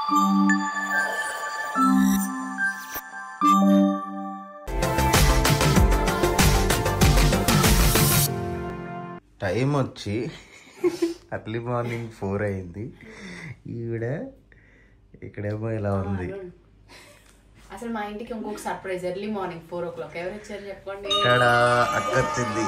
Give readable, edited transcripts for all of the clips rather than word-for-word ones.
Time వచ్చి early morning 4 అయింది. ఈవిడ ఇక్కడేమో ఇలా ఉంది. అసలు మా ఇంటికి ఇంకొక సర్ప్రైజ్. ఎర్లీ మార్నింగ్ 4 o'clock ఎవరు వచ్చారు చెప్పండి? ఇక్కడ అక్క వచ్చింది.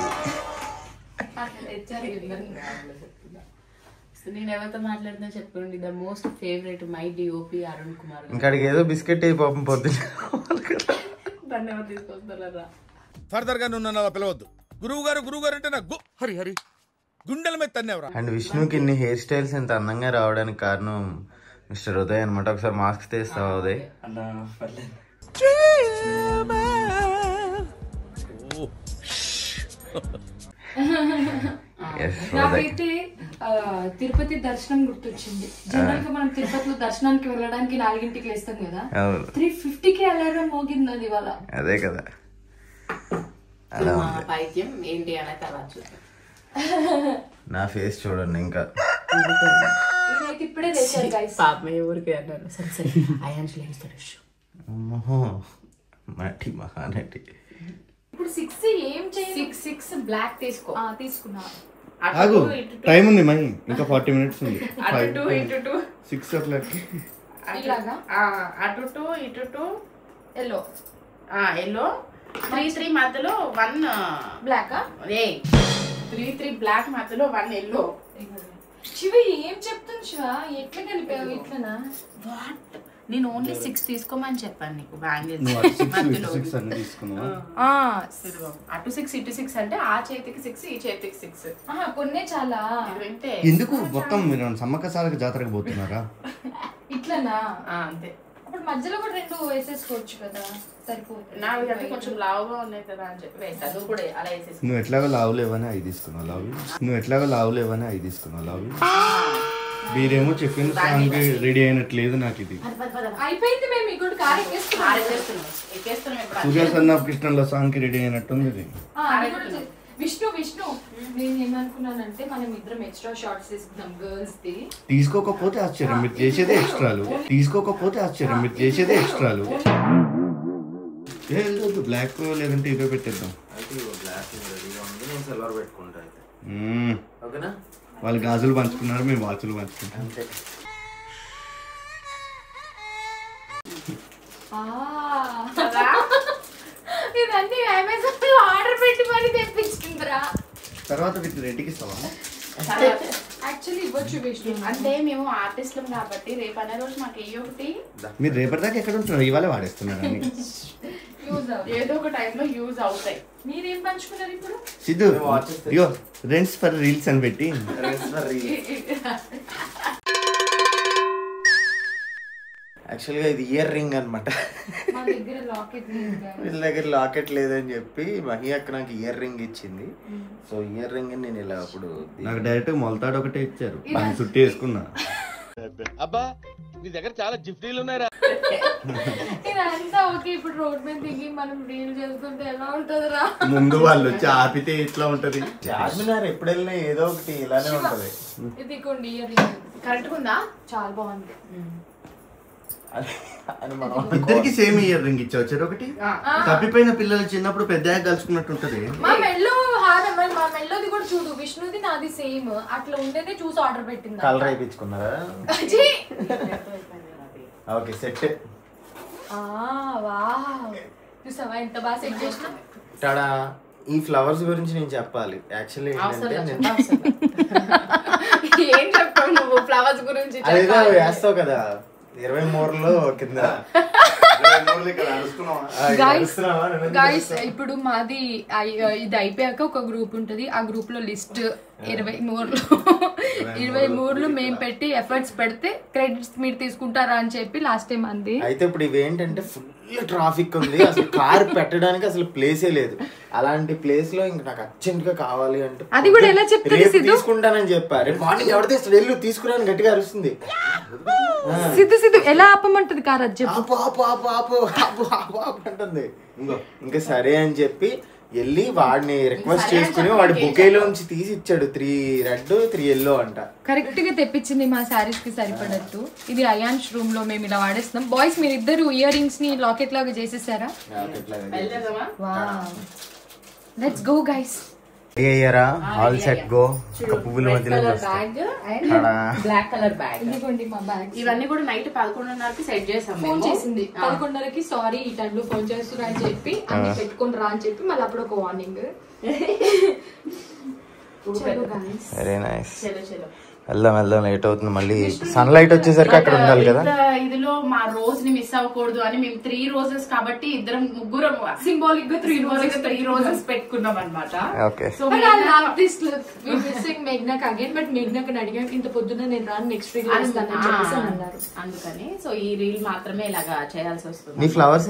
నేను ఎవరితో మాట్లాడుతున్నా చెప్పండి. The most favourite my DOP Arun Kumar. ఇంకా ఏదో బిస్కెట్ అయి పాపం పొద్దున దాన్ని ఎవరు తీసుకొస్తారా? ఫర్దర్ గా నువ్వు పిలవద్దు. గురువు గారు అంటే నాకు హరి హరి గుండెల మీద తన్నేవరా. అండ్ విష్ణుకి ఇన్ని హెయిర్ స్టైల్స్ ఎంత అందంగా రావడానికి కారణం మిస్టర్ ఉదయ్ అనమాట. ఒకసారి మాస్క్ తీస్తావా ఉదయ్? నాకైతే తిరుపతి దర్శనం గుర్తొచ్చింది. జనరల్ గా మనం తిరుపతిలో దర్శనానికి వెళ్ళడానికి 4ంటికి లేస్తాం కదా, 3:50కి అలారం మోగింది ఇవాళ. అదే కదా. పైత్యం ఏంటి అనే తర్వాత నా ఫేస్ చూడండి. ఇంకా ఇప్పుడే లేచారు గైస్. పాపం ఊరికి అన్నారు. సరే సరే అయాన్ష్ లేస్తాడు. నటి మహానటి. ఇప్పుడు 6 ఏం చేయాలి? 6 బ్లాక్ తీసుకున్నా. ఆగు, టైం ఉంది మై, ఇంకా 40 minutes ఉంది. 6 o'clock ఇలాగా అటు 2 ఇటు 2 ఎల్లో ఎల్లో 3 మధ్యలో 1 బ్లాక్. 3 బ్లాక్ మధ్యలో 1 ఎల్లో. శివ ఏం చెప్తాను శివ, ఎట్లా కలిపావు? ఇట్లనా? నేను ఓన్లీ 6 తీసుకోమని చెప్పాను నీకు. బ్యాంగిల్స్ అటు 6 ఇటు 6 అంటే ఆ చేతికి 6 ఈ చేతికి 6. కొన్నే చాలా. ఎందుకు మొత్తం మీరు సమ్మక్క సారక జాతరకు పోతున్నారా? ఇట్లనా? అంతే. అప్పుడు మధ్యలో కూడా 2 వేసేసుకోవచ్చు కదా, సరిపోతుంది. నావి అంటే కొంచెం లావుగా ఉన్నాయి కదా అని చెప్పి వేస్తాను. నువ్వు కూడా అలా వేసేసి. నువ్వు ఎట్లాగో లావులేవని అవి తీసుకున్నావు. మీరేమో చెప్పిన సాంగ్ రెడీ అయినట్లేదు నాకు. ఇది అయిపోయింది. మేము ఇక్కడ కార్ ఎక్కేస్తున్నాం. సూర్య సన్న కృష్ణలో సాంగ్ కి రెడీ అయినట్టుంది. ఇది విష్ణు నేను ఏమనుకున్నానంటే మనం ఇద్దరం ఎక్స్ట్రా షార్ట్స్ తీసుకున్నాం గర్ల్స్ ది. తీసుకోకపోతే ఆశ్చర్యం, మీరు చేసేదే ఎక్స్ట్రాలు. బ్లాక్ లేదంటే ఇవే పెట్టేద్దాం. వాళ్ళు గాజులు పంచుకున్నారు, మేము వాచులు పంచుకుంటాం. ఇదన్నీ అమెజాన్ లో ఆర్డర్ పెట్టి మరి తెప్పించుకుంటారా? తర్వాత వీటిని రెంట్కి ఇస్తావా? యాక్చువల్లీ ఇవ్వచ్చు విష్ణు. అంటే మేము ఆర్టిస్టులం కాబట్టి రేపు అనే రోజు మాకు ఒకటి. మీరు రేపటిదాకా ఎక్కడ ఉంటున్నారు? ఇవాళ వాడేస్తున్నారు. ఏదో ఒక టైంలో యూజ్ అవుతాయి. మీరేం పంచుకున్నారు ఇప్పుడు? సిద్ధు ఇగో రెంట్స్ ఫర్ రీల్స్ అని పెట్టి. యాక్చువల్గా ఇది ఇయర్ రింగ్ అనమాట. వీళ్ళ దగ్గర లాకెట్ లేదని చెప్పి మహి అక్క నాకు ఇయర్ రింగ్ ఇచ్చింది. సో ఇయర్ రింగ్ నేను ఇలా అప్పుడు నాకు డైరెక్ట్ మొలతాడు ఒకటే ఇచ్చారు, చుట్టి వేసుకున్నా. అబ్బా నీ దగ్గర చాలా జిఫ్టీలు ఉన్నాయరా. ఇదంతా ఓకే. ఇప్పుడు రోడ్ మీద దిగి మనం రీల్ చేస్తుంటే ఎలా ఉంటదిరా? ముందు వాళ్ళు వచ్చి ఆపితే ఇట్లా ఉంటది. చార్మినార్ ఎప్పుడు వెళ్ళినా ఏదో ఒకటి ఇలానే ఉంటది. ఇది కొండి ఇయర్ రింగ్ కరెక్ట్ ఉందా? చాలా బాగుంది. ఇద్దరికి సేమ్ ఇయర్ రింగ్ ఇచ్చావు ఒకటి. తప్పిపోయిన పిల్లలు చిన్నప్పుడు పెద్దగా కలుసుకున్నట్టు ఉంటది. మా మెల్లో హారం, మా మెల్లోది కూడా చూడు, విష్ణుది నాది సేమ్. అట్లా ఉండేదే చూసి ఆర్డర్ పెట్టింది. కలర్ వేయించుకున్నారా? Okay set. వావ్, చూసావా ఎంత బాగా సెట్ చేసినా. టాడా. ఈ ఫ్లవర్స్ గురించి నేను చెప్పాలి. యాక్చువల్లీ ఏం చెప్పావు నువ్వు ఫ్లవర్స్ గురించి? అదేదో వేస్తావు కదా 23లో కింద. గైస్ ఇప్పుడు మాది ఇది అయిపోయాక ఒక గ్రూప్ ఉంటది. ఆ గ్రూప్ లో లిస్ట్ 23 మేము పెట్టి ఎఫర్ట్స్ పెడితే క్రెడిట్స్ మీరు తీసుకుంటారా అని చెప్పి లాస్ట్ టైం అంది. అయితే ఇప్పుడు ఇవేంటంటే ఫుల్ ట్రాఫిక్ ఉంది, అసలు కార్ పెట్టడానికి అసలు ప్లేసే లేదు. అలాంటి ప్లేస్ లో ఇంక నాకు అర్జెంట్ గా కావాలి అంటే అది కూడా ఎలా చెప్తుంది? తీసుకుంటానని చెప్పా. రేపు మార్నింగ్ ఎవరు తెస్తాడు? వెళ్ళు తీసుకురాని గట్టిగా అరుస్తుంది. సిద్ధు ఎలా ఆపమంటది కార్? అది చెప్పు. అంటుంది. ఇంకా సరే అని చెప్పి వెళ్ళి వాడిని రిక్వెస్ట్ చేసుకుని వాడి బొకేలోంచి తీసి ఇచ్చాడు 3 రెడ్ 3 yellow అంట. కరెక్ట్ గా తెప్పించింది మా శారీస్ కి సరిపడట్టు. ఇది అయాన్స్ రూమ్ లో మేము ఇలా వాడేస్తున్నాం. బాయ్స్ మీరు ఇద్దరు ఇయర్ రింగ్స్ ని లాకెట్ లాగా చేసేసారా? Let's go guys. అయ్యారా ఆల్ సెట్ గో. ఒక పువ్వుల మధ్యలో బ్లాక్ కలర్ బ్యాగ్. ఇదిగోండి మా బ్యాగ్. ఇవన్నీ కూడా నైట్ 11:30కి సెట్ చేసాం. ఫోన్ చేసింది 11:30కి సారీ ఈ టైంలో ఫోన్ చేస్తున్నా అని చెప్పి అన్ని పెట్టుకొని రా అని చెప్పి మళ్ళీ అప్పుడు ఒక వార్నింగ్. Very nice. వెళ్దాం లేట్ అవుతుంది. మళ్ళీ సన్ లైట్ వచ్చేసరికి అక్కడ ఉండాలి కదా. ఇదిలో మా రోజ్ ని మిస్ అవ్వకూడదు అని మేము 3 roses కాబట్టి ముగ్గురం సింబాలిక్ గా 3 roses పెట్టుకున్నాం అనమాట. మేఘ్నాకి అగైన్ బట్ మేఘ్నాకి అడిగాను ఇంత పొద్దున్న నేను రాను నెక్స్ట్ వీక్ అన్నారు. అందుకని సో ఈ రీల్ మాత్రమే ఇలాగా చేయాల్సి వస్తుంది. నీ ఫ్లవర్స్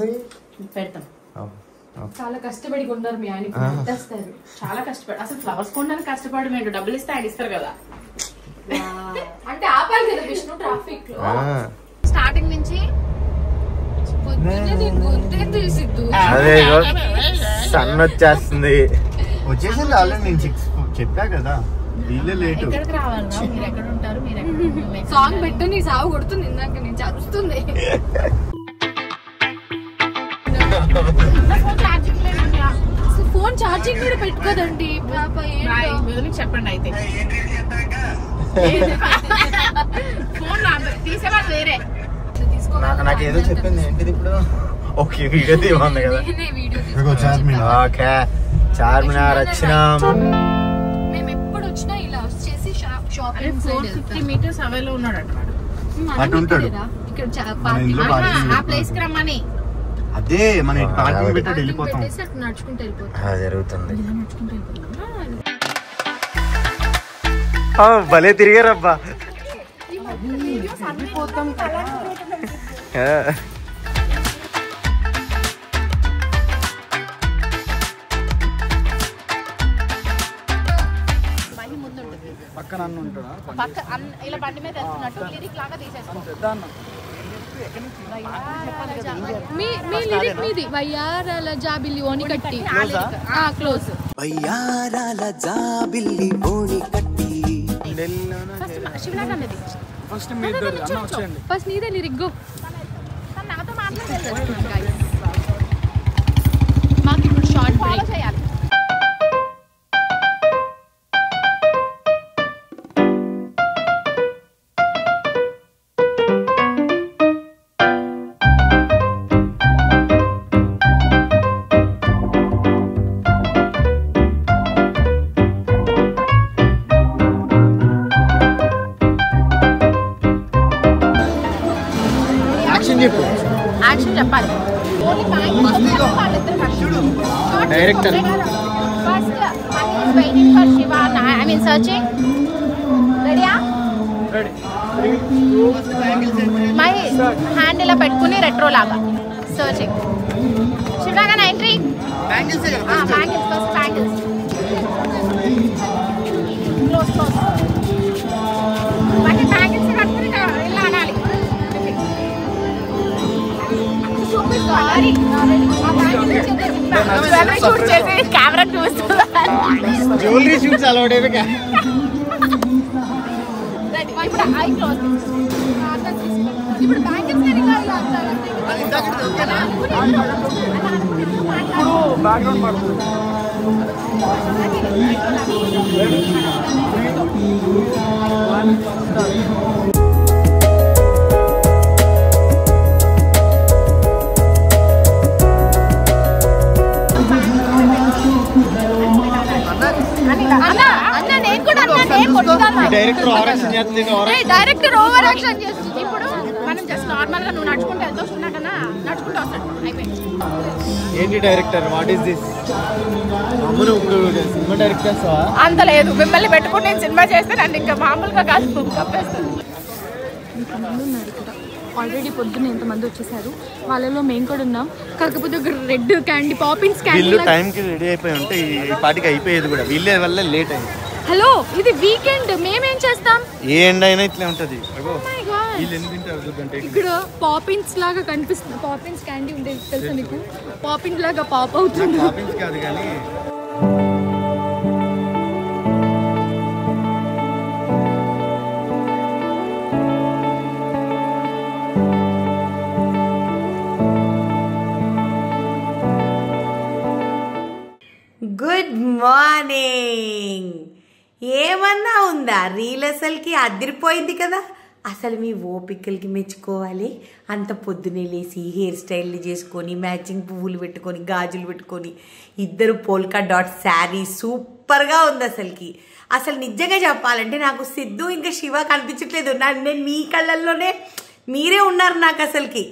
పెడతాం. చాలా కష్టపడి కొన్నారు మీ ఆయన. చాలా కష్టపడి అసలు ఫ్లవర్స్ కొనడానికి కష్టపడి మేము డబ్బులు ఇస్తే ఆయన ఇస్తారు కదా. అంటే ఆపాలి కదా విష్ణు ట్రాఫిక్ లో. స్టార్టింగ్ నుంచి అదే సన్ వచ్చేస్తుంది. వచ్చేసింది ఆల్రెడీ. నేను 6 చెప్పా కదా వీళ్ళే లేటు. ఎక్కడికి రావాలన్నా మీరు ఎక్కడ ఉంటారు? మీరు ఎక్కడ సాంగ్ పెట్టు నీ సాగు కొడుతుంది ఇందాక నుంచి అరుస్తుంది. ఫోన్ ఛార్జింగ్ కూడా పెట్టుకోదండి పాప. చెప్పండి అయితే ఫోన్ తీసేవాళ్ళు వేరే. నాకు ఏదో చెప్పింది ఏంటిది ఇప్పుడు? ఓకే వీడియో తీయమంది కదా. ఓకే చార్మినార్ వచ్చినాం. మేము ఎప్పుడు వచ్చినా ఇలా వచ్చేసి షాపింగ్ 450 meters అవైలో ఉన్నాడు అటు ఉంటాడు. ఆ ప్లేస్ కి రమ్మని. అదే మన పార్కింగ్ పెట్టి వెళ్ళిపోతాం. నడుచుకుంటూ వెళ్ళిపోతాం. జరుగుతుంది. భలే తిరిగారబ్బా. పక్కన ఇలా బండి మీద వెళ్తున్నట్టు లిరిక్ లాగా తీసేస్తాం. మీ లిరిక్ మీది వయ్యారాల జాబిల్లి ఓని కట్టి క్లోజ్. వయ్యారాల జాబిల్లి ఓని కట్టి. ఫస్ట్ నీదే లిరిక్ గో. నాతో మాట్లాడాలి. మాకు ఇప్పుడు షార్ట్ బ్రేక్ చేయాలి. యాక్షన్ చెప్పాలి. Director first waiting for Shiva. I mean searching. రెడీయా? మై హ్యాండ్ ఇలా పెట్టుకుని రెట్రో లాగా సర్చింగ్. శివరాగా entry. Bangles first bangles. Close మరి బ్యాంగిల్స్ కట్టుకుని ఇలా అనాలి. కెమెరా జ్యువెలరీ షూట్స్ అలవాటే. ఇప్పుడు ఐ క్లోజ్. ఇప్పుడు బ్యాంగిల్స్ బ్యాక్గ్రౌండ్ పడుతుంది. డైరెక్టర్ ఓవర్ యాక్షన్ చేస్తుంది. ఇప్పుడు మనం జస్ట్ నార్మల్ గా నువ్వు నడుచుకుంటూ వెళ్తూ వస్తున్నట్టనా నడుచుకుంటూ వస్తాడు. అయిపోయింది. ఏంటి డైరెక్టర్? What is this? అమ్మును ఇప్పుడు సినిమా డైరెక్టర్స్ అంత లేదు. మిమ్మల్ని పెట్టుకుని నేను సినిమా చేస్తే నన్ను ఇంకా మామూలుగా కాదు కప్పేస్తాను. ఆల్రెడీ పొద్దున్న ఎంతమంది వచ్చేసారు. వాళ్ళలో మేము కూడా ఉన్నాం. కాకపోతే ఒక రెడ్ క్యాండీ పాపిన్స్ క్యాండీ టైంకి రెడీ అయిపోయి ఉంటే ఈ పాటికి అయిపోయేది కూడా. వీళ్ళే వల్ల లేట్ అయింది. హలో ఇది వీకెండ్, మేమేం చేస్తాం? ఏ ఎండ్ అయినా ఇట్లా ఉంటది. ఇక్కడ పాపిన్స్ లాగా కనిపిస్తుంది. పాపిన్స్ క్యాండీ ఉండేది తెలుసా నీకు? పాపిన్స్ లాగా పాప్ అవుతుంది. కాదు కానీ గుడ్ మార్నింగ్. ఏమన్నా ఉందా రీల్? అసలుకి అదిరిపోయింది కదా. అసలు మీ ఓపికలకి మెచ్చుకోవాలి. అంత పొద్దునే లేసి హెయిర్ స్టైల్ని చేసుకొని మ్యాచింగ్ పువ్వులు పెట్టుకొని గాజులు పెట్టుకొని ఇద్దరు పోల్కా డాట్ శారీ సూపర్గా ఉంది అసలుకి. అసలు నిజంగా చెప్పాలంటే నాకు సిద్ధు ఇంకా శివ కనిపించట్లేదు. నేను మీ కళ్ళల్లోనే మీరే ఉన్నారు నాకు అసలుకి.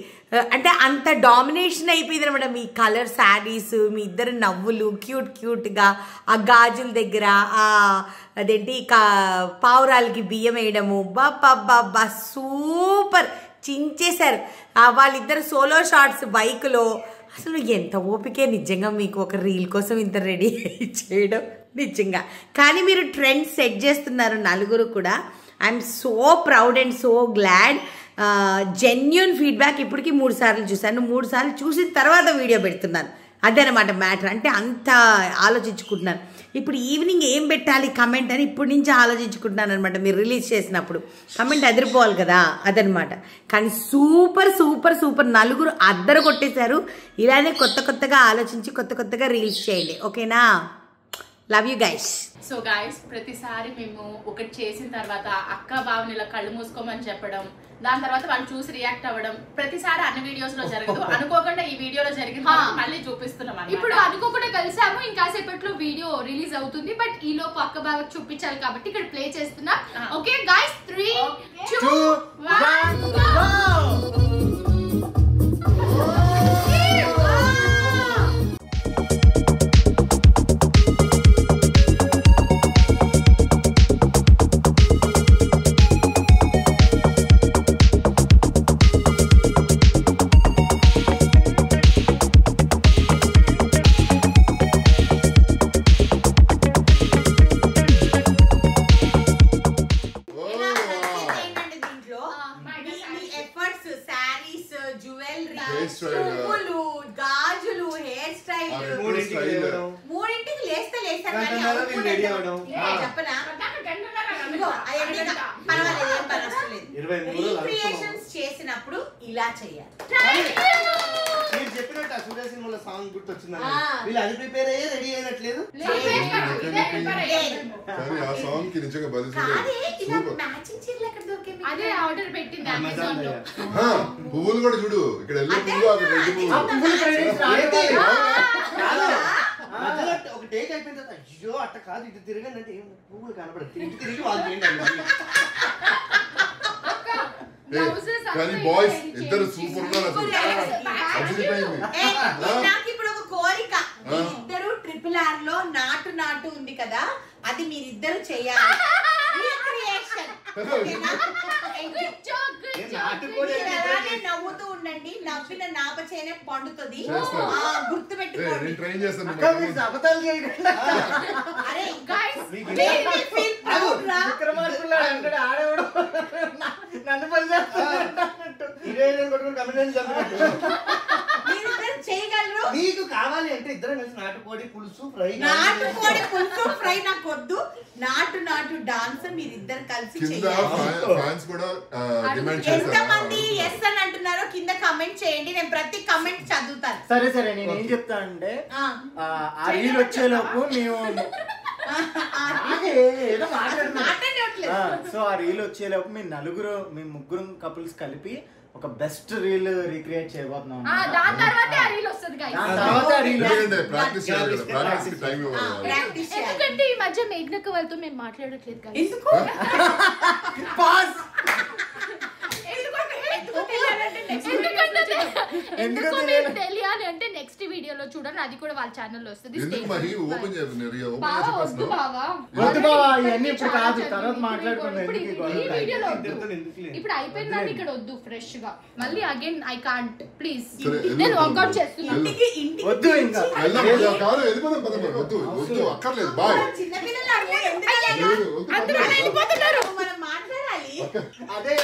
అంటే అంత డామినేషన్ అయిపోయింది అనమాట మీ కలర్ శారీస్, మీ ఇద్దరు నవ్వులు క్యూట్ క్యూట్గా, ఆ గాజుల దగ్గర అదేంటి పావురాలకి బియ్యం వేయడము, బాబా సూపర్ చించేశారు. వాళ్ళిద్దరు సోలో షాట్స్ బైక్లో. అసలు ఎంత ఓపికే నిజంగా మీకు ఒక రీల్ కోసం ఇంత రెడీ చేయడం నిజంగా. కానీ మీరు ట్రెండ్ సెట్ చేస్తున్నారు నలుగురు కూడా. I'm so proud and so glad. Genuine feedback. ఇప్పటికీ 3 సార్లు చూశాను. 3 సార్లు చూసిన తర్వాత వీడియో పెడుతున్నాను. అదనమాట మ్యాటర్. అంటే అంత ఆలోచించుకుంటున్నాను. ఇప్పుడు ఈవినింగ్ ఏం పెట్టాలి కమెంట్ అని ఇప్పటి నుంచి ఆలోచించుకుంటున్నాను అనమాట. మీరు రిలీజ్ చేసినప్పుడు కమెంట్ అదిరిపోవాలి కదా, అదనమాట. కానీ సూపర్ సూపర్ సూపర్ నలుగురు అద్దరు కొట్టేశారు. ఇలానే కొత్తగా ఆలోచించి కొత్తగా రీల్స్ చేయండి, ఓకేనా? Love you guys. So guys, ప్రతిసారి మేము ఒకటి చేసిన తర్వాత అక్క బావని ఇలా కళ్ళు మూసుకోమని చెప్పడం, దాని తర్వాత వాళ్ళు చూసి రియాక్ట్ అవ్వడం ప్రతిసారి అన్ని వీడియోస్ లో జరగదు. అనుకోకుండా ఈ వీడియోలో జరిగింది, మళ్ళీ చూపిస్తున్నాం. ఇప్పుడు అనుకోకుండా కలిసాము, ఇంకాసేపట్లో వీడియో రిలీజ్ అవుతుంది. బట్ ఈ లోపు అక్క బాగా చూపించాలి కాబట్టి ఇక్కడ ప్లే చేస్తున్నా. Okay guys, 3, 2, 1 go. గాజులు, హెయిర్ స్టైల్, 3ంటికి లేస్తే చెప్పనా? క్రియేషన్స్ చేసినప్పుడు ఇలా చేయాలి. మీరు చెప్పినట్టు ఆ సూర్య సినిమాలో సాంగ్ గుర్తొచ్చిందని వీళ్ళు అది ప్రిపేర్ అయ్యే రెడీ అయినట్లేదు. అదే ఆర్డర్ పెట్టింది అమెజాన్ లో. పువ్వులు కూడా చూడు ఇక్కడ ఒక టేక్ అయిపోయిన తర్వాత అయ్యో అట్ట కాదు ఇటు తిరగండి అంటే పువ్వులు కనపడదు, ఇటు తిరిగి వాళ్ళు చేయండి. కానీ బాయ్స్ ఇద్దరు సూపర్ ఉన్నారు. నాకు ఇప్పుడు ఒక కోరిక, మీరిద్దరు RRR లో నాటు ఉంది కదా, అది మీరిద్దరు చేయాలి. నవ్వుతూ ఉండండి, నవ్విన నాపచేనే పండుతుంది. గుర్తు పెట్టుకోండి. చేయగలరు. మీకు కావాలి అంటే ఇద్దరు కలిసి నాటుకోడి పులుసు ఫ్రై నాకు వద్దు. నాటు డాన్స్ మీరిద్దరు కలిసి ఎంతమంది ఎస్ అని అంటున్నారో కింద కమెంట్ చేయండి. నేను ప్రతి కమెంట్ చదువుతాను. సరే నేను ఏం చెప్తానంటే ఆ రీల్ వచ్చేలోపు మేము ఏదో మాట్లాడుతున్నాం. సో ఆ రీల్ వచ్చేలోపు మీ ముగ్గురు కపుల్స్ కలిపి ఒక బెస్ట్ రీల్ రీక్రియేట్ చేయబోతున్నాం. దాని తర్వాత ఆ రీల్ వస్తది గైస్. ఎందుకంటే ఈ మధ్య మేఘ్నక్క వాళ్ళతో మేము మాట్లాడట్లేదు గైస్. ఎందుకు? ఎందుకు మీకు తెలియాలి అంటే నెక్స్ట్ వీడియోలో చూడండి, అది కూడా వాళ్ళ ఛానల్లో వస్తుంది. ఇప్పుడు అయిపోయిందని ఇక్కడ వద్దు, ఫ్రెష్ గా మళ్ళీ అగైన్ ఐ కాంట్. ప్లీజ్ నేను వర్కౌట్ చేస్తున్నాను. చిన్నపిల్లలు అదే